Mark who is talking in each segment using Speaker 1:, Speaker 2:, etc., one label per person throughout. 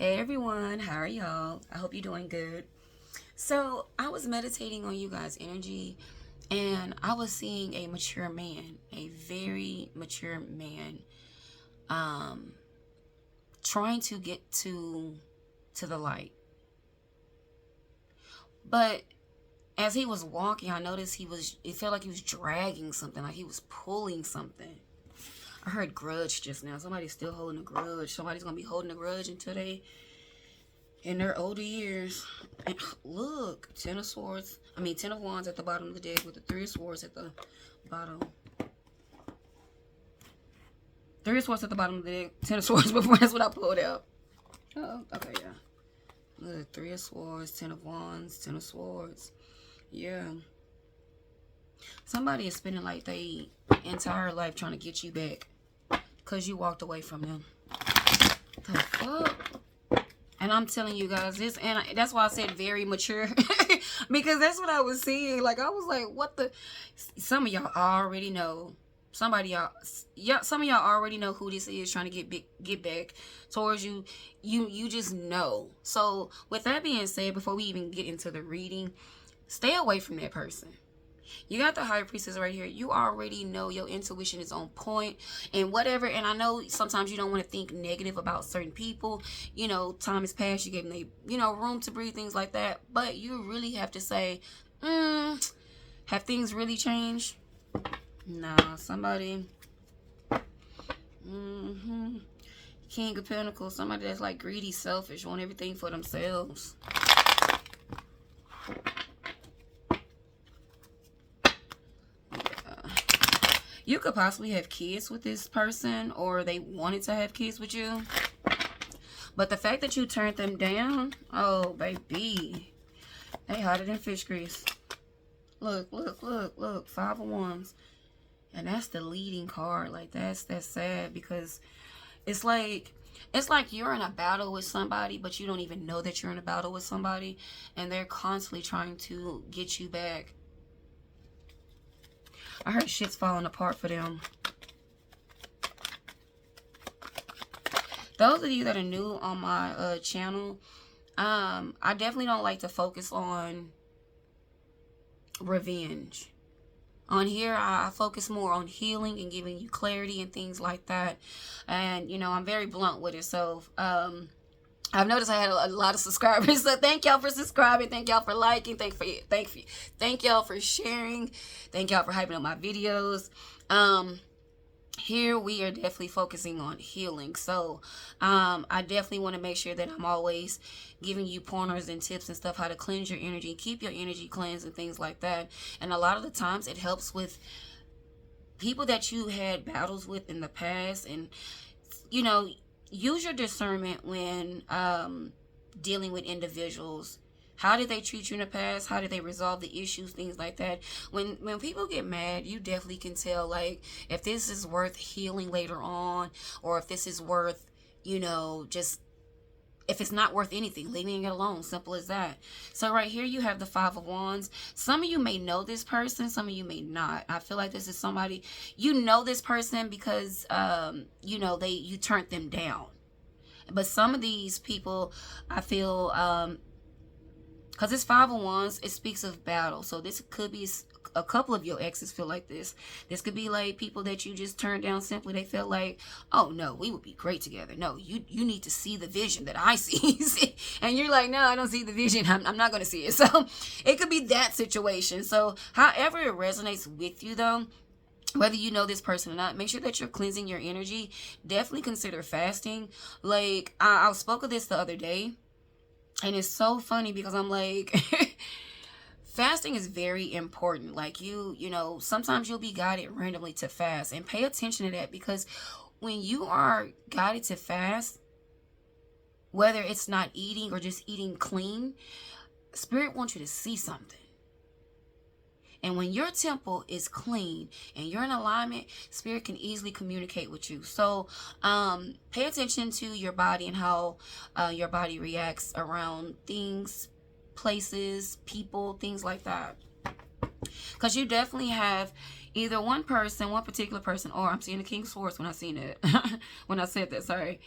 Speaker 1: Hey everyone, how are y'all? I hope you're doing good. So, I was meditating on you guys' energy and I was seeing a mature man, a very mature man, um, trying to get to the light. But as he was walking, I noticed it felt like he was dragging something, like he was pulling something. I heard grudge just now. Somebody's still holding a grudge. Somebody's gonna be holding a grudge until they in their older years. And look, ten of swords. I mean, 10 of wands at the bottom of the deck with the 3 of swords at the bottom. 3 of swords at the bottom of the deck. 10 of swords before. That's what I pulled out. Oh, okay, yeah. Look, 3 of swords, 10 of wands, 10 of swords. Yeah. Somebody is spending like their entire life trying to get you back because you walked away from them. The fuck? And I'm telling you guys this, and that's why I said very mature. Because that's what I was seeing. Like, I was like, what the? Some of y'all already know. Some of y'all already know who this is trying to get back towards you. You just know. So, with that being said, before we even get into the reading, stay away from that person. You got the high priestess right here. You already know your intuition is on point and whatever. And I know sometimes you don't want to think negative about certain people. You know, time has passed. You gave them, room to breathe, things like that. But you really have to say, have things really changed? Nah, somebody. King of Pentacles. Somebody that's like greedy, selfish, want everything for themselves. You could possibly have kids with this person, or they wanted to have kids with you. But the fact that you turned them down, oh, baby. They hotter than fish grease. Look, look, look, look. 5 of wands. And that's the leading card. Like, that's sad because it's like you're in a battle with somebody, but you don't even know that you're in a battle with somebody. And they're constantly trying to get you back. I heard shit's falling apart for them. Those of you that are new on my channel, I definitely don't like to focus on revenge. On here, I focus more on healing and giving you clarity and things like that. And, I'm very blunt with it. So, I've noticed I had a lot of subscribers, so thank y'all for subscribing, thank y'all for liking, thank y'all for sharing, thank y'all for hyping up my videos. Here we are definitely focusing on healing, so I definitely want to make sure that I'm always giving you pointers and tips and stuff how to cleanse your energy, keep your energy cleansed and things like that. And a lot of the times it helps with people that you had battles with in the past, and use your discernment when dealing with individuals. How did they treat you in the past? How did they resolve the issues? Things like that. When people get mad, you definitely can tell, like, if this is worth healing later on, or if this is worth, just, if it's not worth anything, leaving it alone. Simple as that. So right here you have the 5 of wands. Some of you may know this person, some of you may not. I feel like this is somebody, this person because you turned them down. But some of these people, I feel, because it's 5 of wands, it speaks of battle. So this could be a couple of your exes feel like this. This could be like people that you just turned down simply. They felt like, oh no, we would be great together. No, you need to see the vision that I see. And you're like, no, I don't see the vision. I'm not going to see it. So it could be that situation. So however it resonates with you though, whether you know this person or not, make sure that you're cleansing your energy. Definitely consider fasting. Like, I spoke of this the other day. And it's so funny because I'm like, fasting is very important. Like, sometimes you'll be guided randomly to fast. And pay attention to that, because when you are guided to fast, whether it's not eating or just eating clean, Spirit wants you to see something. And when your temple is clean and you're in alignment, Spirit can easily communicate with you. So pay attention to your body and how your body reacts around things, places, people, things like that. Because you definitely have either one particular person, or I'm seeing the King of Swords when I seen it. When I said that, sorry.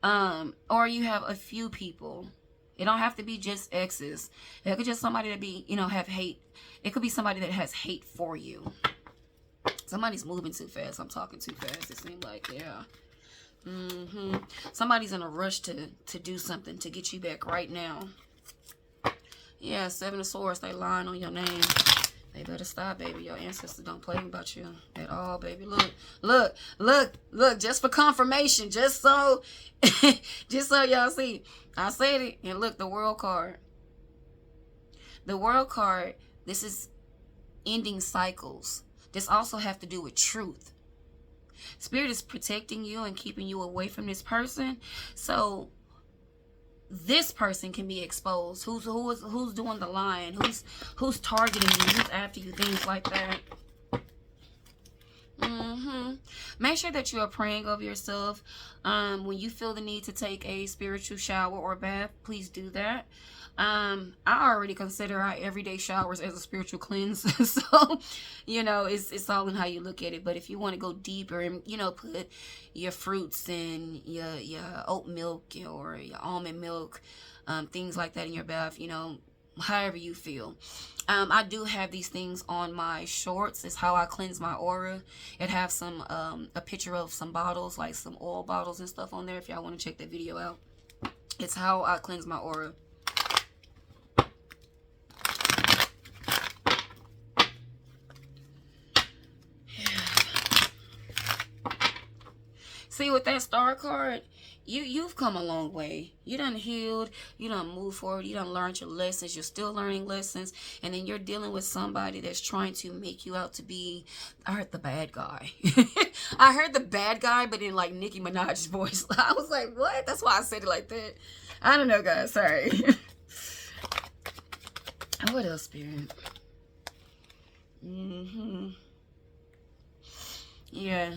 Speaker 1: Or you have a few people. It don't have to be just exes. It could just somebody that be, have hate. It could be somebody that has hate for you. Somebody's moving too fast. I'm talking too fast. It seems like, yeah. Somebody's in a rush to do something to get you back right now. Yeah, 7 of Swords. They lying on your name. They better stop, baby. Your ancestors don't play about you at all, baby. Look. Just for confirmation. Just so y'all see. I said it. And look, the World card. The World card, this is ending cycles. This also have to do with truth. Spirit is protecting you and keeping you away from this person. So this person can be exposed. Who's doing the lying? Who's targeting you? Who's after you? Things like that. Make sure that you are praying over yourself. When you feel the need to take a spiritual shower or bath, please do that. I already consider our everyday showers as a spiritual cleanse. So, it's all in how you look at it. But if you want to go deeper and, put your fruits and your oat milk or your almond milk, things like that in your bath, however you feel. I do have these things on my shorts. It's how I cleanse my aura. It have some a picture of some bottles, like some oil bottles and stuff on there if y'all want to check that video out. It's how I cleanse my aura. See, with that Star card, you've come a long way. You done healed. You done moved forward. You done learned your lessons. You're still learning lessons. And then you're dealing with somebody that's trying to make you out to be, I heard the bad guy. I heard the bad guy, but in like Nicki Minaj's voice. I was like, what? That's why I said it like that. I don't know, guys. Sorry. What else, Spirit? Yeah.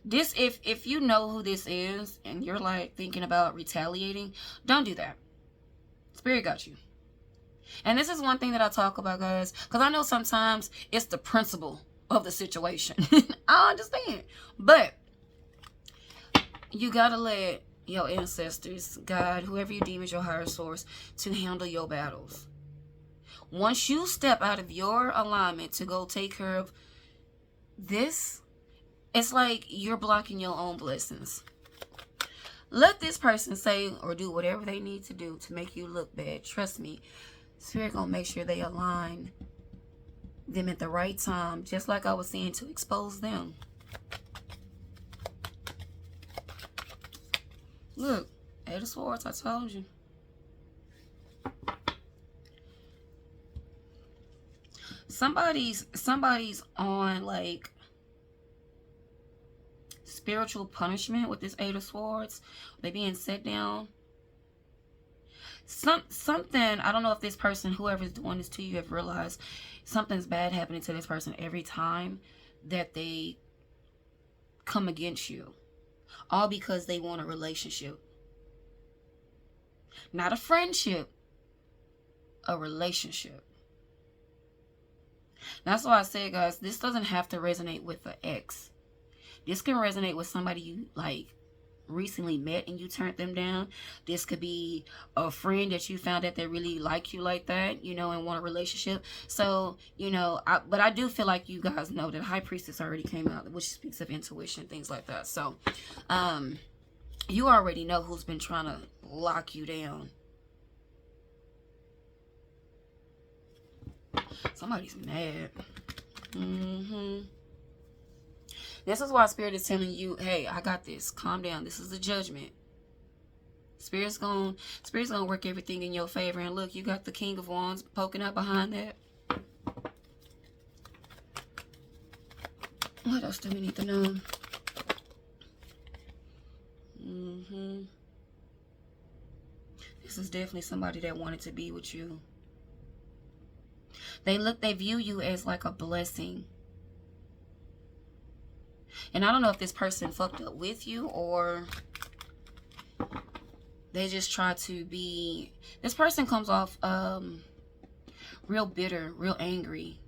Speaker 1: This, if you know who this is and you're like thinking about retaliating, don't do that. Spirit got you. And this is one thing that I talk about, guys, because I know sometimes it's the principle of the situation. I understand. But you got to let your ancestors, God, whoever you deem as your higher source, to handle your battles. Once you step out of your alignment to go take care of this, it's like you're blocking your own blessings. Let this person say or do whatever they need to do to make you look bad. Trust me, Spirit gonna make sure they align them at the right time, just like I was saying, to expose them. Look, 8 of Swords, I told you. Somebody's on like spiritual punishment with this 8 of Swords. They being set down. Something, I don't know if this person, whoever's doing this to you, have realized something's bad happening to this person every time that they come against you. All because they want a relationship. Not a friendship. A relationship. That's why I say, guys, this doesn't have to resonate with the ex. This can resonate with somebody you like recently met and you turned them down. This could be a friend that you found that they really like you like that, and want a relationship. So, but I do feel like you guys know that High Priestess already came out, which speaks of intuition, things like that. So, you already know who's been trying to lock you down. Somebody's mad. This is why Spirit is telling you, hey, I got this. Calm down. This is the judgment. Spirit's gonna work everything in your favor. And look, you got the King of Wands poking out behind that. What else do we need to know? This is definitely somebody that wanted to be with you. They view you as like a blessing. And I don't know if this person fucked up with you or they just try to be... This person comes off real bitter, real angry.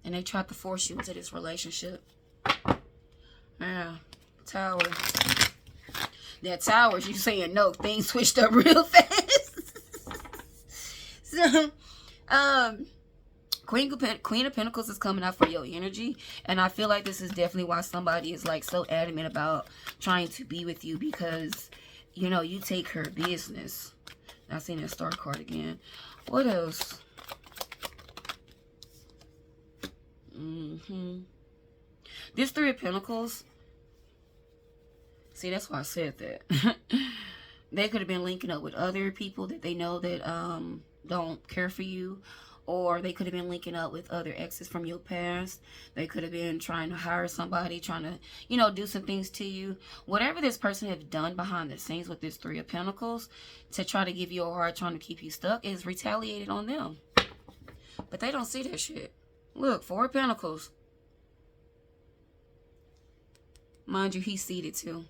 Speaker 1: And they tried to force you into this relationship. Yeah. Tower. That Tower, you saying no. Things switched up real fast. So, Queen of Pentacles is coming out for your energy. And I feel like this is definitely why somebody is like so adamant about trying to be with you. Because, you know, you take her business. I seen that star card again. What else? This Three of Pentacles. See, that's why I said that. They could have been linking up with other people that they know that don't care for you. Or they could have been linking up with other exes from your past. They could have been trying to hire somebody, trying to, you know, do some things to you. Whatever this person has done behind the scenes with this Three of Pentacles to try to give you a hard, trying to keep you stuck, is retaliated on them. But they don't see that shit. Look, Four of Pentacles. Mind you, he's seated too.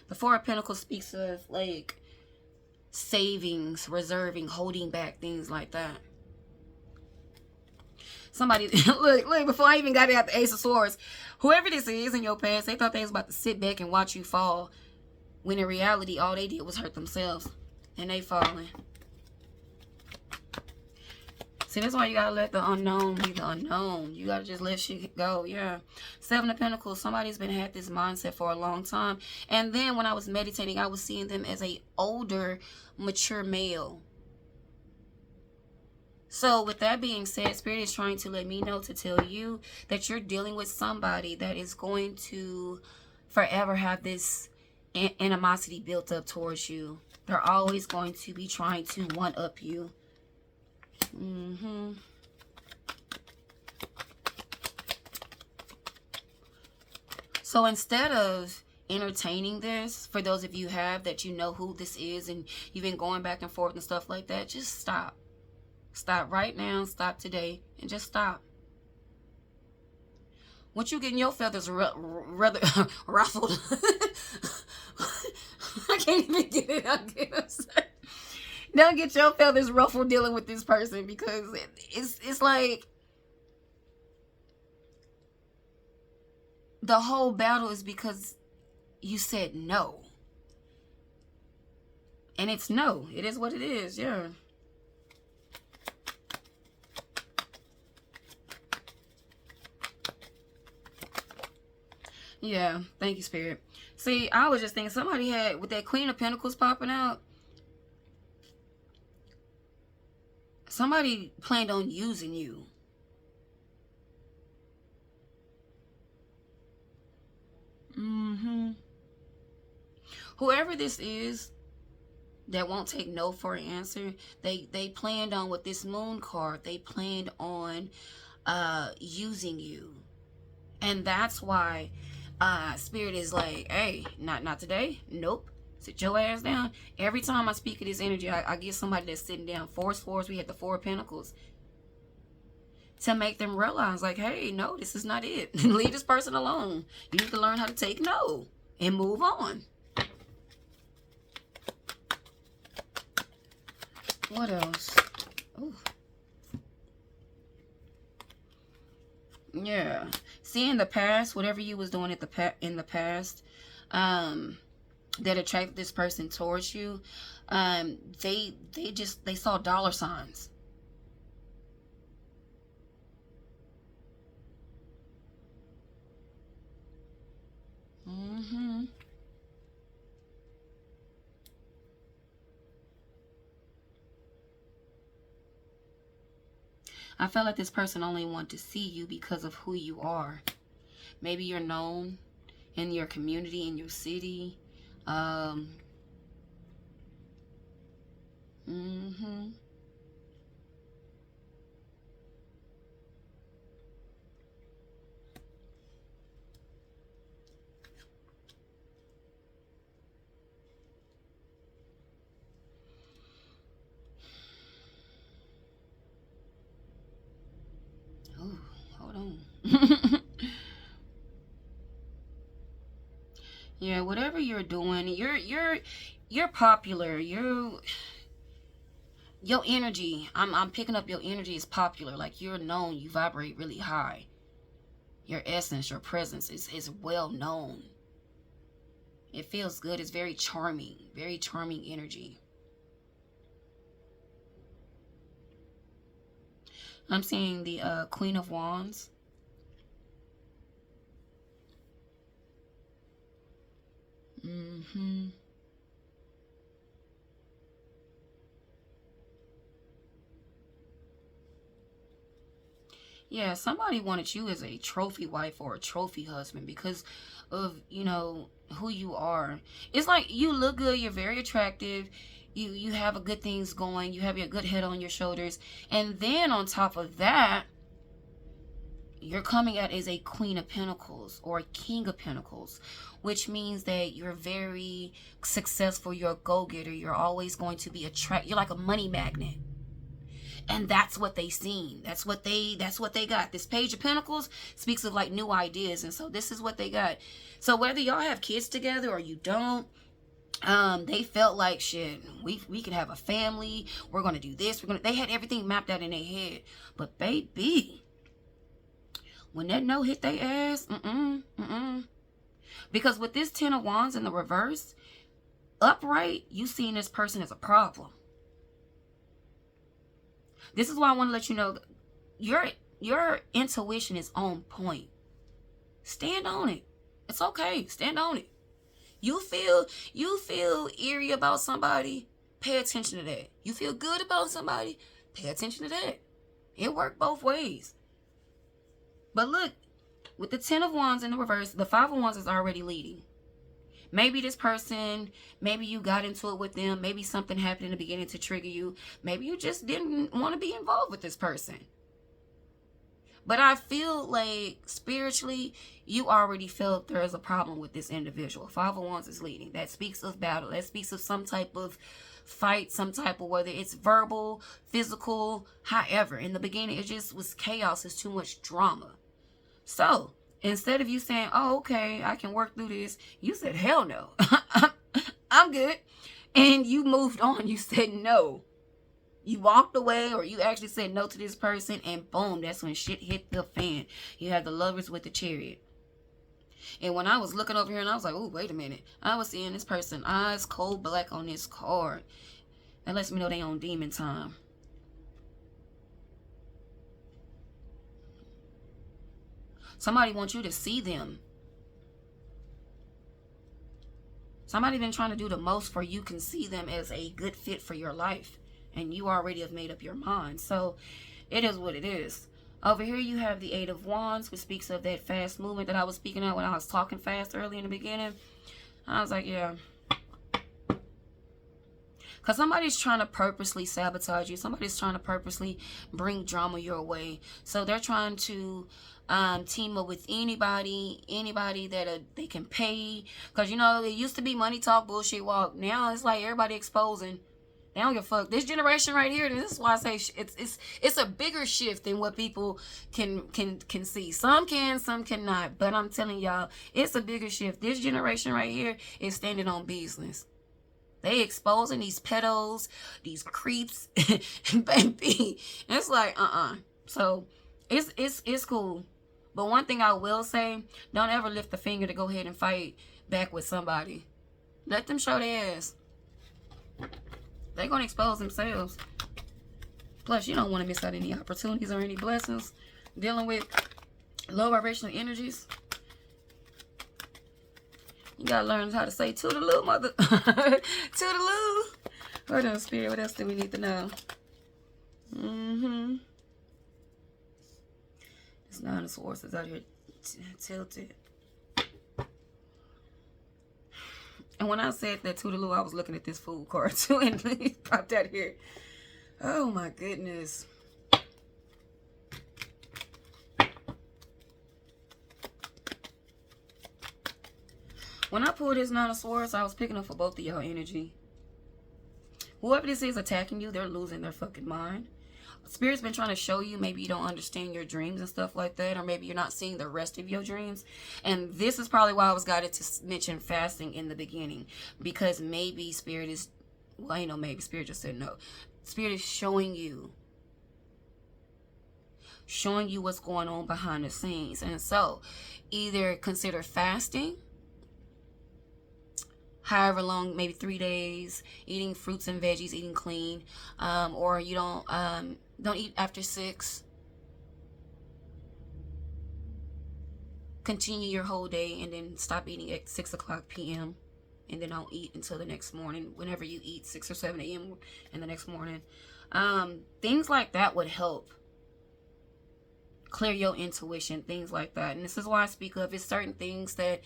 Speaker 1: The Four of Pentacles speaks of, like, savings, reserving, holding back, things like that. Somebody, look, before I even got out the Ace of Swords, whoever this is in your past, they thought they was about to sit back and watch you fall, when in reality, all they did was hurt themselves, and they falling. See, that's why you gotta let the unknown be the unknown. You gotta just let shit go, yeah. Seven of Pentacles, somebody's been had this mindset for a long time. And then when I was meditating, I was seeing them as a older, mature male. So with that being said, Spirit is trying to let me know to tell you that you're dealing with somebody that is going to forever have this animosity built up towards you. They're always going to be trying to one-up you. So instead of entertaining this, for those of you that you know who this is and you've been going back and forth and stuff like that, just stop. Stop right now. Stop today and just stop. Once you getting your feathers rather ruffled, I can't even get it out. Don't get your feathers ruffled dealing with this person, because it's like the whole battle is because you said no. And it's no. It is what it is, yeah. Yeah, thank you, Spirit. See, I was just thinking somebody had, with that Queen of Pentacles popping out, somebody planned on using you. Whoever this is that won't take no for an answer, they planned on, with this Moon card, they planned on using you. And that's why Spirit is like, hey, not today. Nope. Sit your ass down. Every time I speak of this energy, I get somebody that's sitting down. Four swords, we had the Four of Pentacles. To make them realize, like, hey, no, this is not it. Leave this person alone. You need to learn how to take no and move on. What else? Ooh. Yeah. See, in the past, whatever you was doing in the past, that attracted this person towards you, they saw dollar signs. I felt like this person only wanted to see you because of who you are. Maybe you're known in your community, in your city. Oh, hold on. Yeah, whatever you're doing, you're popular. Your energy, I'm picking up your energy is popular. Like, you're known, you vibrate really high. Your essence, your presence is well known. It feels good. It's very charming energy. I'm seeing the Queen of Wands. Yeah, somebody wanted you as a trophy wife or a trophy husband because of, you know, who you are. It's like you look good, you're very attractive, you have a good things going, you have your good head on your shoulders, and then on top of that, you're coming out as a Queen of Pentacles or a King of Pentacles, which means that you're very successful, you're a go-getter, you're always going to be you're like a money magnet. And that's what they seen. That's what they got. This Page of Pentacles speaks of like new ideas, and so this is what they got. So whether y'all have kids together or you don't, they felt like shit, we can have a family, we're gonna do this, they had everything mapped out in their head. But baby, when that no hit their ass, because with this Ten of Wands in the reverse, upright, you seeing this person as a problem. This is why I want to let you know your intuition is on point. Stand on it. It's okay. Stand on it. You feel eerie about somebody, pay attention to that. You feel good about somebody, pay attention to that. It worked both ways. But look, with the Ten of Wands in the reverse, the Five of Wands is already leading. Maybe this person, maybe you got into it with them. Maybe something happened in the beginning to trigger you. Maybe you just didn't want to be involved with this person. But I feel like spiritually, you already felt there is a problem with this individual. Five of Wands is leading. That speaks of battle. That speaks of some type of fight, some type of, whether it's verbal, physical, however. In the beginning, it just was chaos. It's too much drama. So instead of you saying, oh, okay, I can work through this, you said, hell no. I'm good. And you moved on. You said no. You walked away, or you actually said no to this person, and boom, that's when shit hit the fan. You had the Lovers with the Chariot. And when I was looking over here, and I was like, oh, wait a minute. I was seeing this person eyes cold black on this card. That lets me know they on demon time. Somebody wants you to see them. Somebody been trying to do the most for you can see them as a good fit for your life. And you already have made up your mind. So it is what it is. Over here you have the Eight of Wands, which speaks of that fast movement that I was speaking of when I was talking fast early in the beginning. I was like, yeah. Because somebody's trying to purposely sabotage you. Somebody's trying to purposely bring drama your way. So they're trying to team up with anybody that they can pay. Because, you know, it used to be money talk, bullshit walk. Now it's like everybody exposing. They don't give a fuck. This generation right here, this is why I say it's a bigger shift than what people can see. Some can, some cannot. But I'm telling y'all, it's a bigger shift. This generation right here is standing on business. They exposing these pedos, these creeps, baby. It's like, So it's cool. But one thing I will say, don't ever lift the finger to go ahead and fight back with somebody. Let them show their ass. They're going to expose themselves. Plus, you don't want to miss out any opportunities or any blessings dealing with low vibrational energies. You got to learn how to say toodaloo, mother. Toodaloo. Hold on, Spirit. What else do we need to know? This Nine of Swords is out here tilted. And when I said that toodaloo, I was looking at this food card too, and it popped out here. Oh my goodness. When I pulled this Nine of Swords, I was picking up for both of y'all energy. Whoever this is attacking you, they're losing their fucking mind. Spirit's been trying to show you, maybe you don't understand your dreams and stuff like that, or maybe you're not seeing the rest of your dreams. And this is probably why I was guided to mention fasting in the beginning, because maybe Spirit is, well, you know, maybe Spirit just said no. Spirit is showing you showing you what's going on behind the scenes. And so either consider fasting, however long, maybe 3 days, eating fruits and veggies, eating clean, or you don't eat after 6. Continue your whole day and then stop eating at 6 o'clock p.m. and then don't eat until the next morning, whenever you eat, 6 or 7 a.m. in the next morning. Things like that would help clear your intuition, things like that. And this is why I speak of, it's certain things that,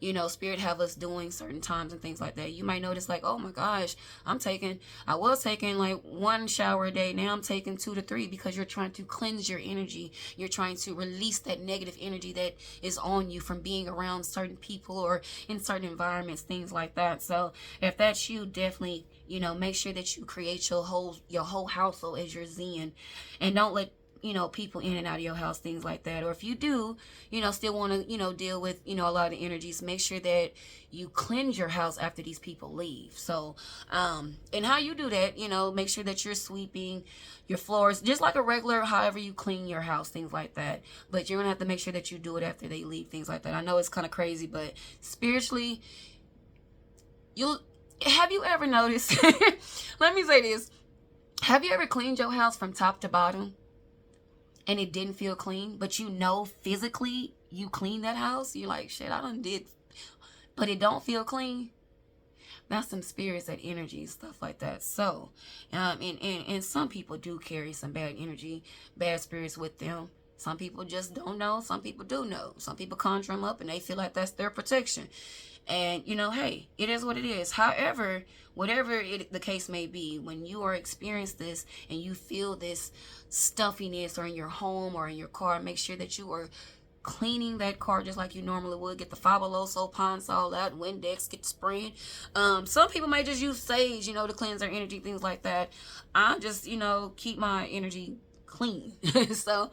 Speaker 1: you know, spirit have us doing certain times and things like that. You might notice like, oh my gosh, I was taking like 1 shower a day. Now I'm taking 2 to 3, because you're trying to cleanse your energy. You're trying to release that negative energy that is on you from being around certain people or in certain environments, things like that. So if that's you, definitely, you know, make sure that you create your whole household as your zen, and don't let, you know, people in and out of your house, things like that. Or if you do, you know, still want to, you know, deal with, you know, a lot of energies, make sure that you cleanse your house after these people leave. So, and how you do that, you know, make sure that you're sweeping your floors, just like a regular, however you clean your house, things like that. But you're going to have to make sure that you do it after they leave, things like that. I know it's kind of crazy, but spiritually, have you ever noticed, let me say this, have you ever cleaned your house from top to bottom and it didn't feel clean, but you know physically you cleaned that house? You're like, shit, I done did, but it don't feel clean? That's some spirits, that energy, stuff like that. So, and some people do carry some bad energy, bad spirits with them. Some people just don't know. Some people do know. Some people conjure them up and they feel like that's their protection. And, you know, hey, it is what it is. However, whatever the case may be, when you are experiencing this and you feel this stuffiness, or in your home or in your car, make sure that you are cleaning that car just like you normally would. Get the Fabuloso, Pine-Sol out, Windex, get the spraying. Some people may just use sage, you know, to cleanse their energy, things like that. I just, you know, keep my energy clean. So,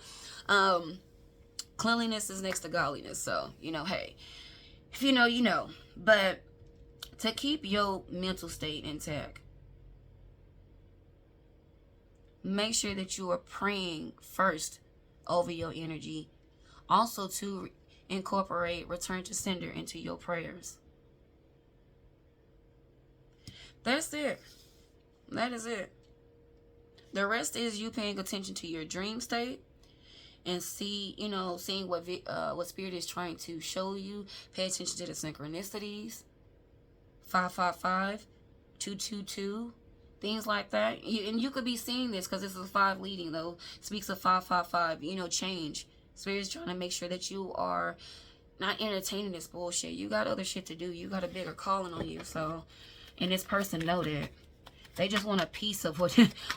Speaker 1: cleanliness is next to godliness. So, you know, hey, if you know, you know. But to keep your mental state intact, make sure that you are praying first over your energy. Also to incorporate return to sender into your prayers. That's it. That is it. The rest is you paying attention to your dream state and seeing what spirit is trying to show you. Pay attention to the synchronicities. 555, 222, things like that. And you could be seeing this because this is 5 leading, though. Speaks of 555, you know, change. Spirit's trying to make sure that you are not entertaining this bullshit. You got other shit to do. You got a bigger calling on you. So, and this person know that. They just want a piece of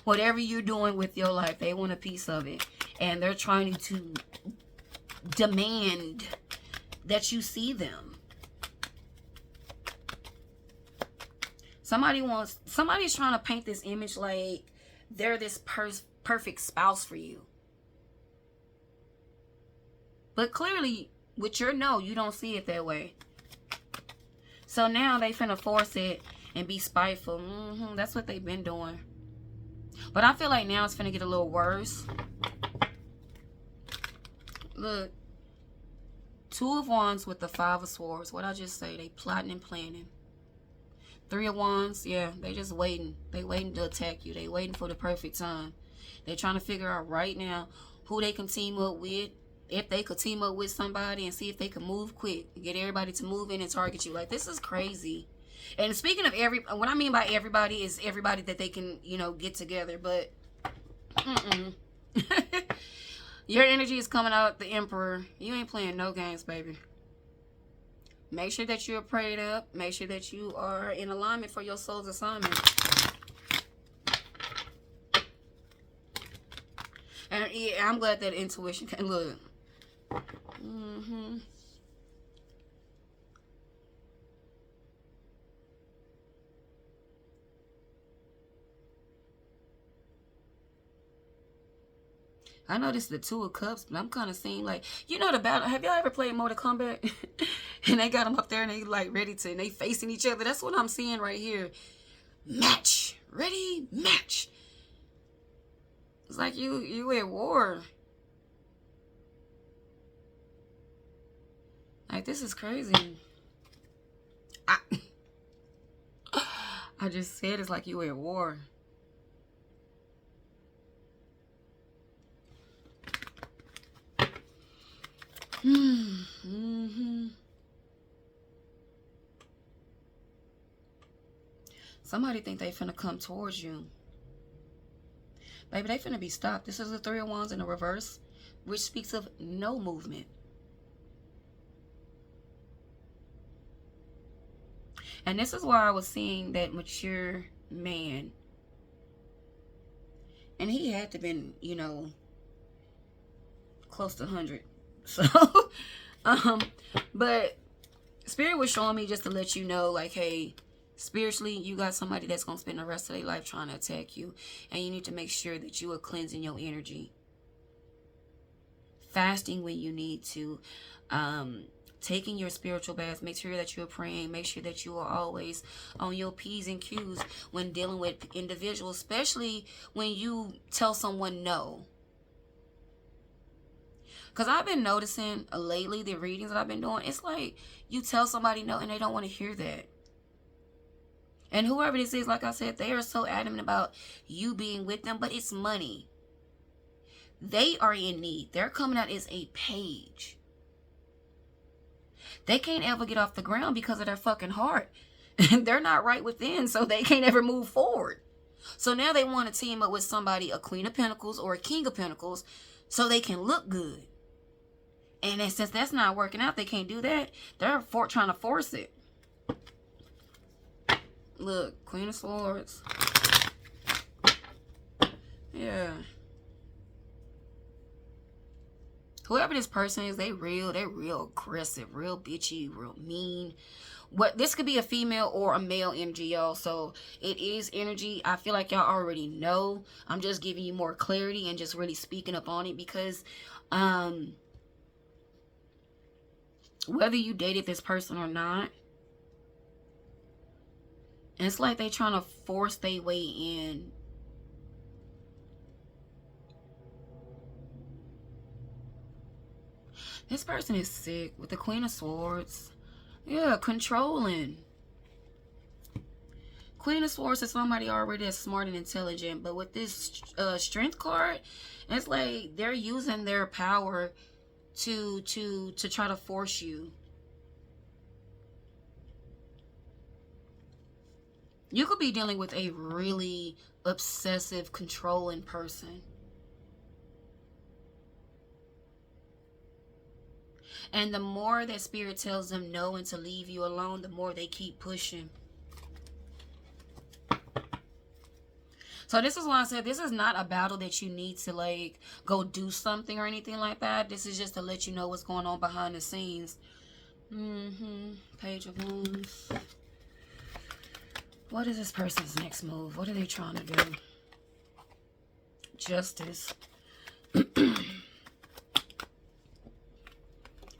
Speaker 1: whatever you're doing with your life. They want a piece of it. And they're trying to demand that you see them. Somebody's trying to paint this image like they're this perfect spouse for you. But clearly, with your no, you don't see it that way. So now they finna force it and be spiteful. That's what they've been doing. But I feel like now it's finna get a little worse. Look. 2 of Wands with the 5 of Swords. What I just say? They plotting and planning. 3 of Wands, yeah, they just waiting. They waiting to attack you. They waiting for the perfect time. They're trying to figure out right now who they can team up with. If they could team up with somebody and see if they can move quick. Get everybody to move in and target you. Like, this is crazy. And speaking of what I mean by everybody is everybody that they can, you know, get together. But, your energy is coming out the Emperor. You ain't playing no games, baby. Make sure that you're prayed up. Make sure that you are in alignment for your soul's assignment. And yeah, I'm glad that intuition can look. I know this is the 2 of Cups, but I'm kind of seeing like, you know, the battle. Have y'all ever played Mortal Kombat? And they got them up there and they like ready to, and they facing each other. That's what I'm seeing right here. Match. Ready? Match. It's like you at war. Like, this is crazy. I just said it's like you were at war. Somebody think they finna come towards you. Baby, they finna be stopped. This is the Three of Wands in the reverse, which speaks of no movement. And this is why I was seeing that mature man. And he had to been, you know, close to 100. So, but Spirit was showing me just to let you know, like, hey, spiritually, you got somebody that's going to spend the rest of their life trying to attack you. And you need to make sure that you are cleansing your energy. Fasting when you need to. Taking your spiritual baths. Make sure that you're praying. Make sure that you are always on your P's and Q's when dealing with individuals. Especially when you tell someone no. Because I've been noticing lately, the readings that I've been doing, it's like you tell somebody no and they don't want to hear that. And whoever this is, like I said, they are so adamant about you being with them, but it's money. They are in need. They're coming out as a page. They can't ever get off the ground because of their fucking heart. And they're not right within, so they can't ever move forward. So now they want to team up with somebody, a Queen of Pentacles or a King of Pentacles, so they can look good. And then since that's not working out, they can't do that. They're trying to force it. Look, Queen of Swords. Yeah. Whoever this person is, they're real aggressive, real bitchy, real mean. What this could be a female or a male energy, y'all. So it is energy. I feel like y'all already know. I'm just giving you more clarity and just really speaking up on it because whether you dated this person or not, it's like they trying to force their way in. This person is sick with the Queen of Swords. Yeah, controlling. Queen of Swords is somebody already that's smart and intelligent. But with this strength card, it's like they're using their power to try to force you. You could be dealing with a really obsessive, controlling person. And the more that Spirit tells them no and to leave you alone, the more they keep pushing. So this is why I said this is not a battle that you need to like go do something or anything like that. This is just to let you know what's going on behind the scenes. Page of Wands. What is this person's next move? What are they trying to do? Justice.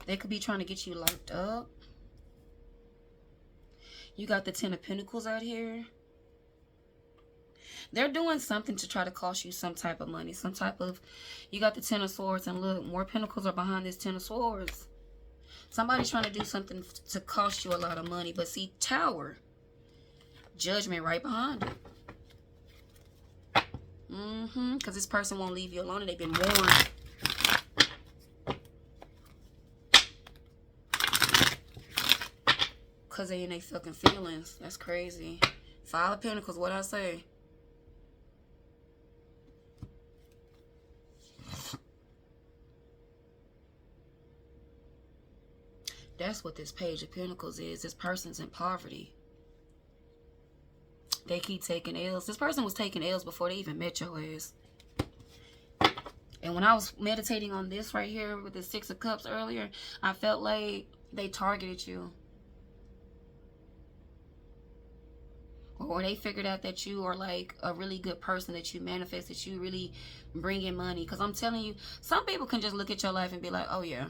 Speaker 1: They could be trying to get you locked up. You got the Ten of Pentacles out here. They're doing something to try to cost you some type of money. Some type of... You got the Ten of Swords. And look, more Pentacles are behind this Ten of Swords. Somebody's trying to do something to cost you a lot of money. But see, Tower. Judgment right behind it. Because this person won't leave you alone and they've been warned. Because they in their fucking feelings. That's crazy. Five of Pentacles, what I say? That's what this Page of Pentacles is. This person's in poverty. They keep taking L's. This person was taking L's before they even met your ass. And when I was meditating on this right here with the Six of Cups earlier, I felt like they targeted you. Or they figured out that you are like a really good person, that you manifest, that you really bring in money. Because I'm telling you, some people can just look at your life and be like, oh yeah,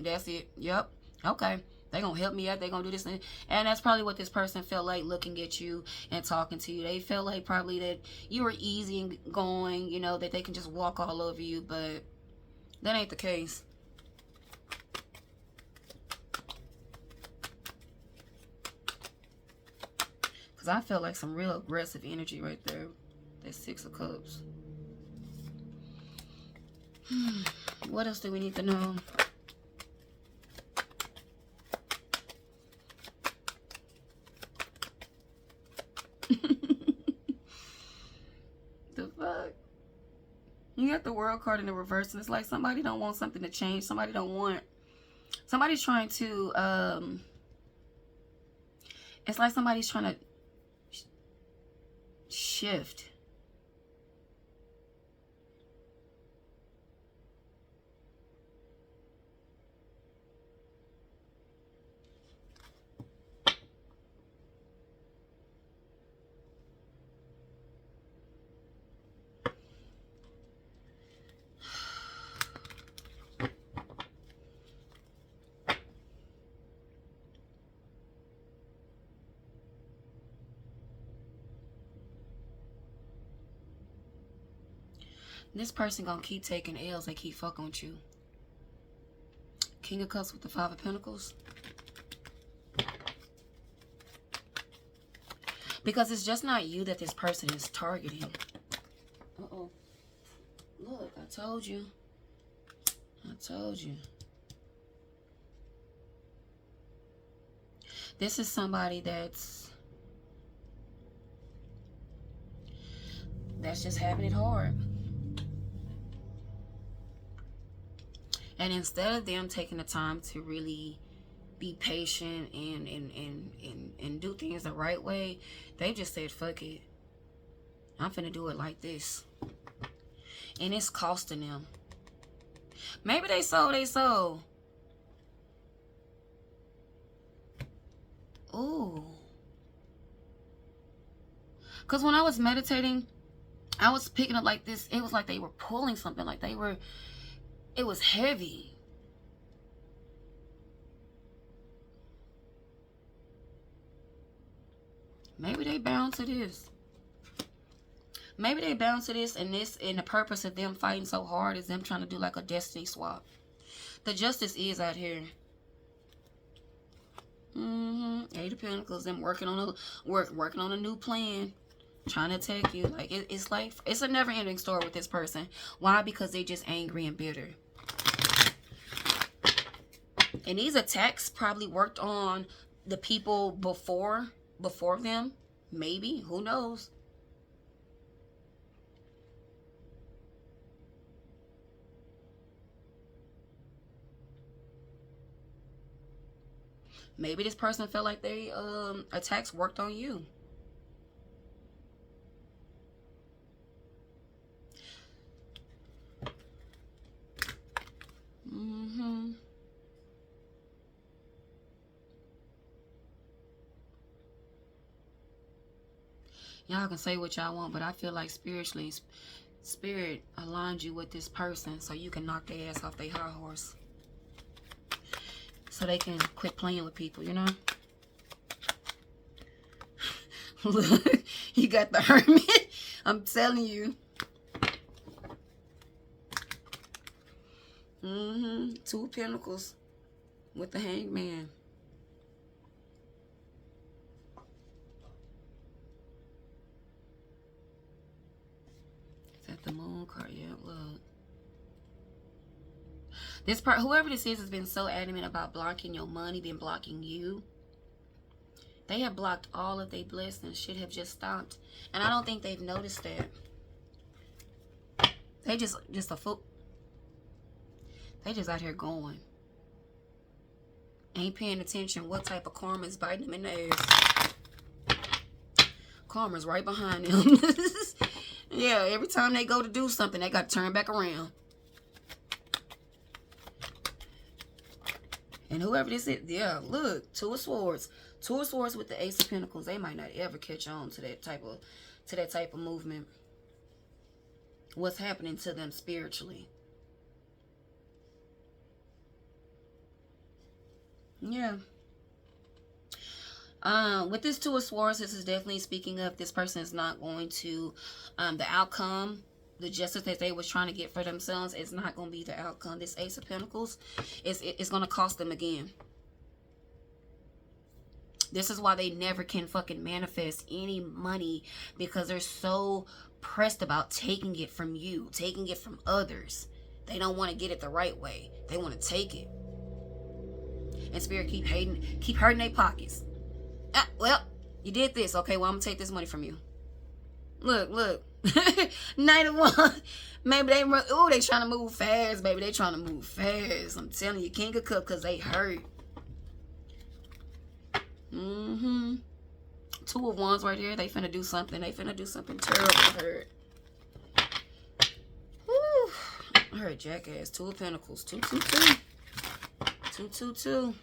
Speaker 1: that's it. Yep. Okay. They're going to help me out. They're going to do this. And that's probably what this person felt like looking at you and talking to you. They felt like probably that you were easy and going, you know, that they can just walk all over you. But that ain't the case. Because I felt like some real aggressive energy right there. That Six of Cups. What else do we need to know? The fuck? You got the World card in the reverse, and it's like somebody don't want something to change. Somebody don't want... Somebody's trying to... It's like somebody's trying to shift. This person gonna keep taking L's. They keep fucking with you. King of Cups with the Five of Pentacles. Because it's just not you that this person is targeting. Uh-oh. Look, I told you. I told you. This is somebody that's just having it hard. And instead of them taking the time to really be patient and do things the right way, they just said, fuck it. I'm finna do it like this. And it's costing them. Maybe they sold their soul. Ooh. Because when I was meditating, I was picking up like this. It was like they were pulling something. Like they were... It was heavy. Maybe they bound to this. Maybe they bound to this, and the purpose of them fighting so hard is them trying to do like a destiny swap. The Justice is out here. Eight of Pentacles. Them working on a new plan, trying to attack you. Like it's like it's a never-ending story with this person. Why? Because they just angry and bitter. And these attacks probably worked on the people before them. Maybe. Who knows? Maybe this person felt like they attacks worked on you. Y'all can say what y'all want, but I feel like spiritually, Spirit aligned you with this person so you can knock their ass off their high horse. So they can quit playing with people, you know? Look, you got the Hermit. I'm telling you. Two of Pentacles with the Hangman. Is that the Moon card? Yeah, look. This part, whoever this is, has been so adamant about blocking your money, been blocking you. They have blocked all of their blessings. Shit have just stopped. And I don't think they've noticed that. They just a fool. They just out here going. Ain't paying attention what type of karma is biting them in the ass. Karma's right behind them. Yeah, every time they go to do something, they got to turn back around. And whoever this is, yeah, look, Two of Swords. Two of Swords with the Ace of Pentacles. They might not ever catch on to that type of movement. What's happening to them spiritually. Yeah. With this Two of Swords, this is definitely speaking of this person is not going to, the outcome, the justice that they was trying to get for themselves is not going to be the outcome. This Ace of Pentacles, it's going to cost them again. This is why they never can fucking manifest any money, because they're so pressed about taking it from you, taking it from others. They don't want to get it the right way. They want to take it. And spirit keep hurting their pockets. Well, you did this. Okay, well, I'm going to take this money from you. Look. Night of one. Maybe they trying to move fast, baby. They trying to move fast. I'm telling you, King of Cups, because they hurt. Two of Wands right here. They finna do something. They finna do something terrible. I heard. Whew. I heard jackass. Two of Pentacles. 222. 222.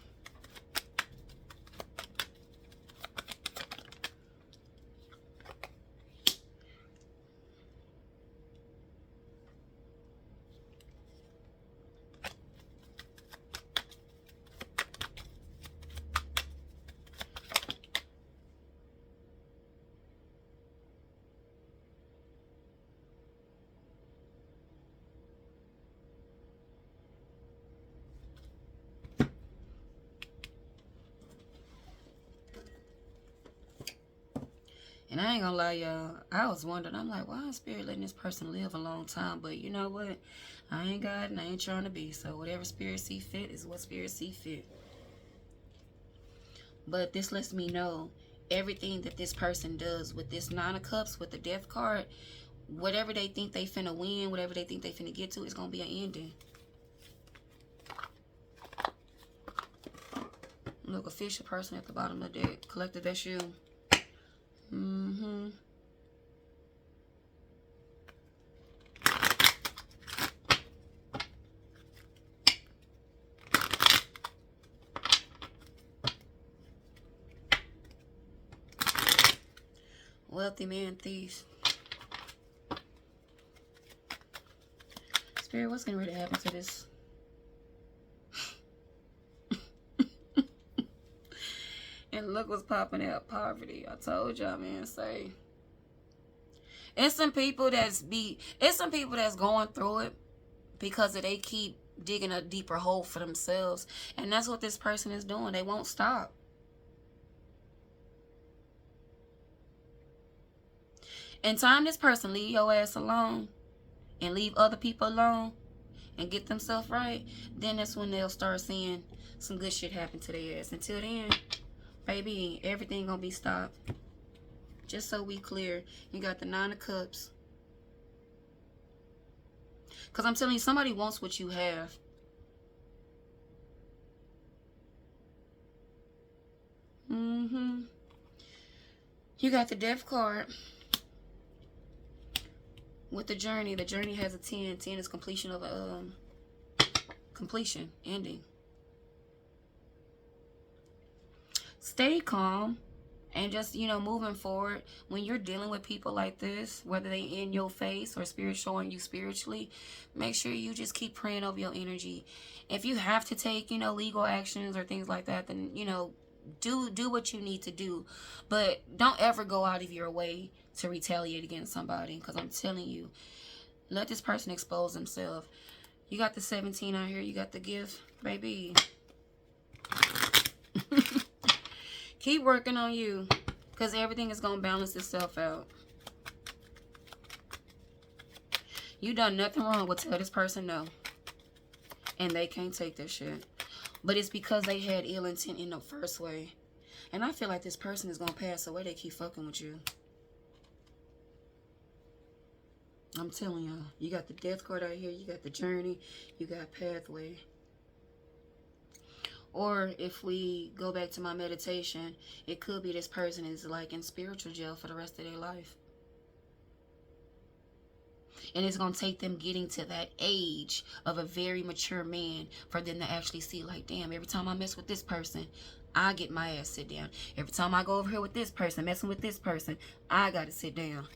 Speaker 1: And I ain't gonna lie, y'all. I was wondering, I'm like, why is Spirit letting this person live a long time? But you know what? I ain't God and I ain't trying to be. So whatever Spirit see fit is what Spirit see fit. But this lets me know everything that this person does with this Nine of Cups, with the Death card, whatever they think they finna win, whatever they think they finna get to, it's gonna be an ending. Look, official person at the bottom of the deck. Collective, that's you. Wealthy man, thief. Spirit, what's getting ready to happen to this? And look what's popping out. Poverty. I told y'all, man. Say, it's some people that's going through it because they keep digging a deeper hole for themselves, and that's what this person is doing. They won't stop. In time, this person leave your ass alone and leave other people alone and get themselves right, then that's when they'll start seeing some good shit happen to their ass. Until then, baby, everything gonna be stopped. Just so we clear, you got the Nine of Cups. Because I'm telling you, somebody wants what you have. You got the Death card. With the Journey. The Journey has a 10. 10 is completion of a completion, ending. Stay calm and just, moving forward. When you're dealing with people like this, whether they in your face or Spirit showing you spiritually, make sure you just keep praying over your energy. If you have to take, legal actions or things like that, then, do what you need to do. But don't ever go out of your way to retaliate against somebody, because I'm telling you, let this person expose themselves. You got the 17 out here. You got the gift, baby. Keep working on you, because everything is going to balance itself out. You done nothing wrong but tell this person no. And they can't take that shit. But it's because they had ill intent in the first way. And I feel like this person is going to pass away. They keep fucking with you. I'm telling y'all. You got the Death card out here. You got the Journey. You got Pathway. Or if we go back to my meditation, it could be this person is like in spiritual jail for the rest of their life. And it's going to take them getting to that age of a very mature man for them to actually see, like, damn, every time I mess with this person, I get my ass sit down. Every time I go over here with this person, messing with this person, I got to sit down.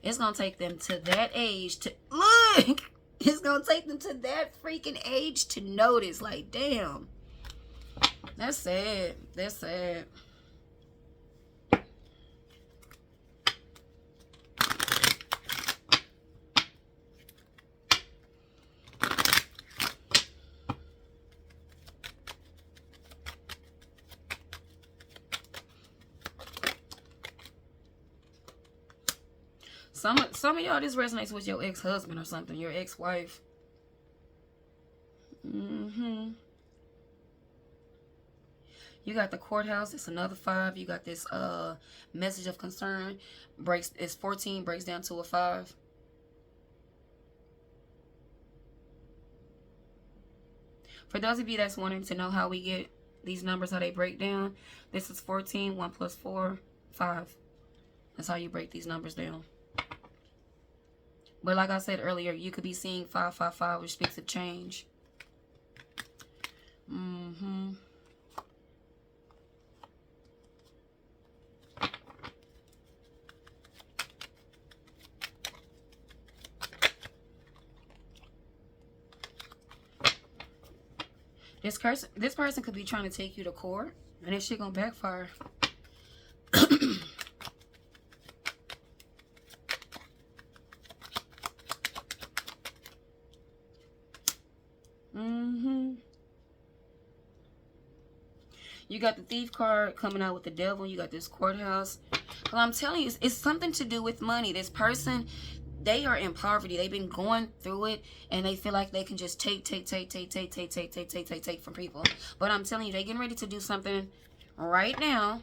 Speaker 1: It's going to take them to that age to, look, it's going to take them to that freaking age to notice, like, damn. That's sad. That's sad. Some of y'all, this resonates with your ex-husband or something, your ex-wife. You got the courthouse. It's another 5. You got this message of concern. It's 14, breaks down to a 5. For those of you that's wanting to know how we get these numbers, how they break down, this is 14. 1 plus 4, 5. That's how you break these numbers down. But like I said earlier, you could be seeing 555, which speaks of change. This person could be trying to take you to court, and this shit gonna backfire. You got the thief card coming out with the devil. You got this courthouse. Well, I'm telling you, it's something to do with money. This person, they are in poverty. They've been going through it, and they feel like they can just take from people. But I'm telling you, they're getting ready to do something right now.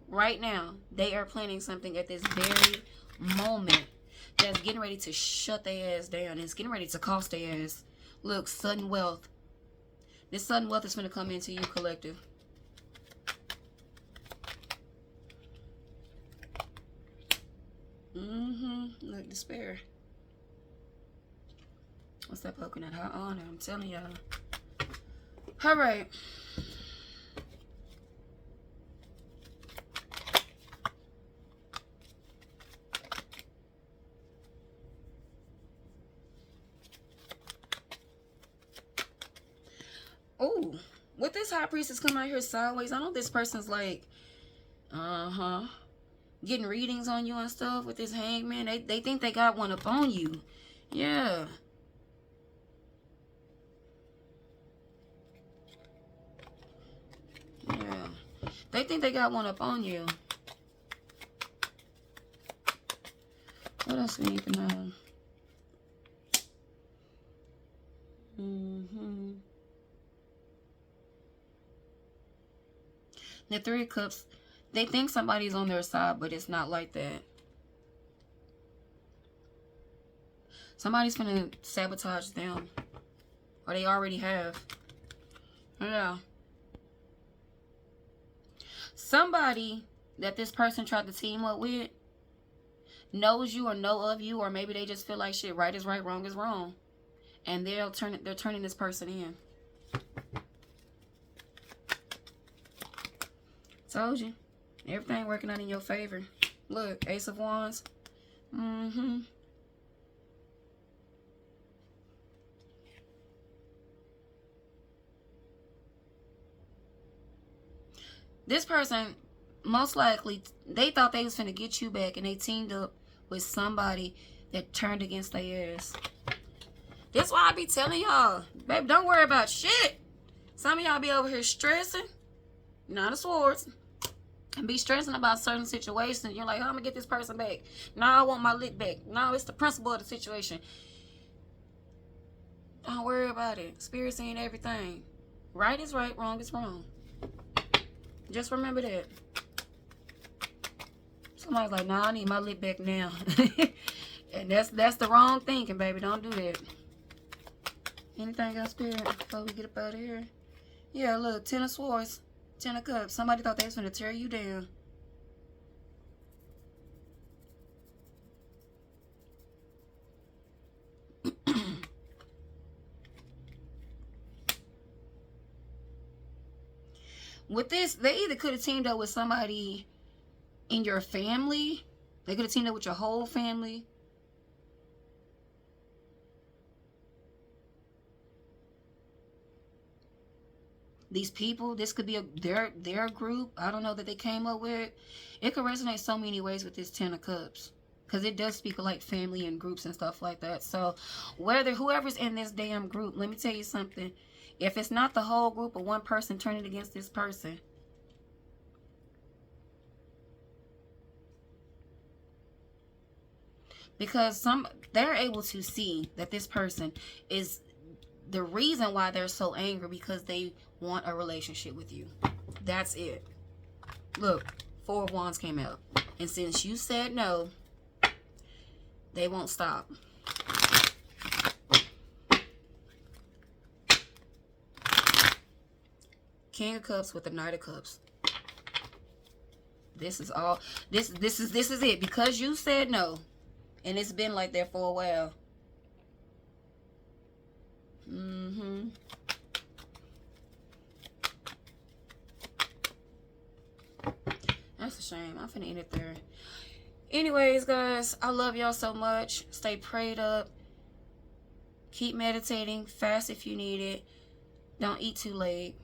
Speaker 1: Right now, they are planning something at this very moment that's getting ready to shut their ass down. It's getting ready to cost their ass. Look, sudden wealth. This sudden wealth is going to come into you, collective. Look, despair. What's that poking at? High honor. I'm telling y'all. All right. Oh, with this high priestess coming out here sideways, I know this person's like, getting readings on you and stuff with this hangman. They think they got one up on you. Yeah. Yeah. They think they got one up on you. What else we need to know? The 3 of Cups, they think somebody's on their side, but it's not like that. Somebody's gonna sabotage them. Or they already have. Yeah. Somebody that this person tried to team up with knows you or know of you, or maybe they just feel like shit, right is right, wrong is wrong. And they're turning this person in. Told you. Everything working out in your favor. Look, Ace of Wands. This person, most likely, they thought they was finna get you back, and they teamed up with somebody that turned against their ass. That's why I be telling y'all, baby, don't worry about shit. Some of y'all be over here stressing. Not a swords. And be stressing about certain situations. You're like, oh, I'm gonna get this person back. No, I want my lick back. No, it's the principle of the situation. Don't worry about it. Spirit seeing everything. Right is right, wrong is wrong. Just remember that. Somebody's like, nah, I need my lick back now. And that's the wrong thinking, baby. Don't do that. Anything else, Spirit, before we get up out of here? Yeah, look, 10 of Swords. 10 of Cups. Somebody thought they was going to tear you down. With this, they either could have teamed up with somebody in your family. They could have teamed up with your whole family. These people, this could be their group. I don't know that they came up with. It could resonate so many ways with this 10 of Cups. Because it does speak of like family and groups and stuff like that. So whoever's in this damn group, let me tell you something. If it's not the whole group of one person turning against this person, Because they're able to see that this person is the reason why they're so angry, because they want a relationship with you. That's it. Look, 4 of Wands came out. And since you said no, they won't stop. King of Cups with the Knight of Cups. This is all. This is it. Because you said no, and it's been like that for a while. That's a shame. I'm finna end it there. Anyways, guys, I love y'all so much. Stay prayed up. Keep meditating. Fast if you need it. Don't eat too late.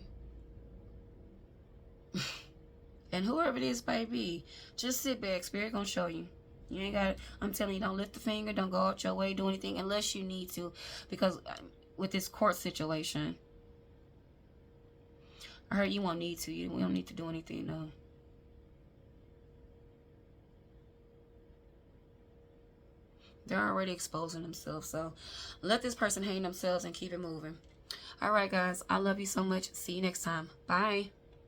Speaker 1: And whoever it is, baby, just sit back. Spirit gonna show you. You ain't got. I'm telling you, don't lift the finger. Don't go out your way. Do anything unless you need to, because with this court situation, I heard you won't need to. We don't need to do anything, no. They're already exposing themselves, so let this person hang themselves and keep it moving. All right, guys, I love you so much. See you next time. Bye.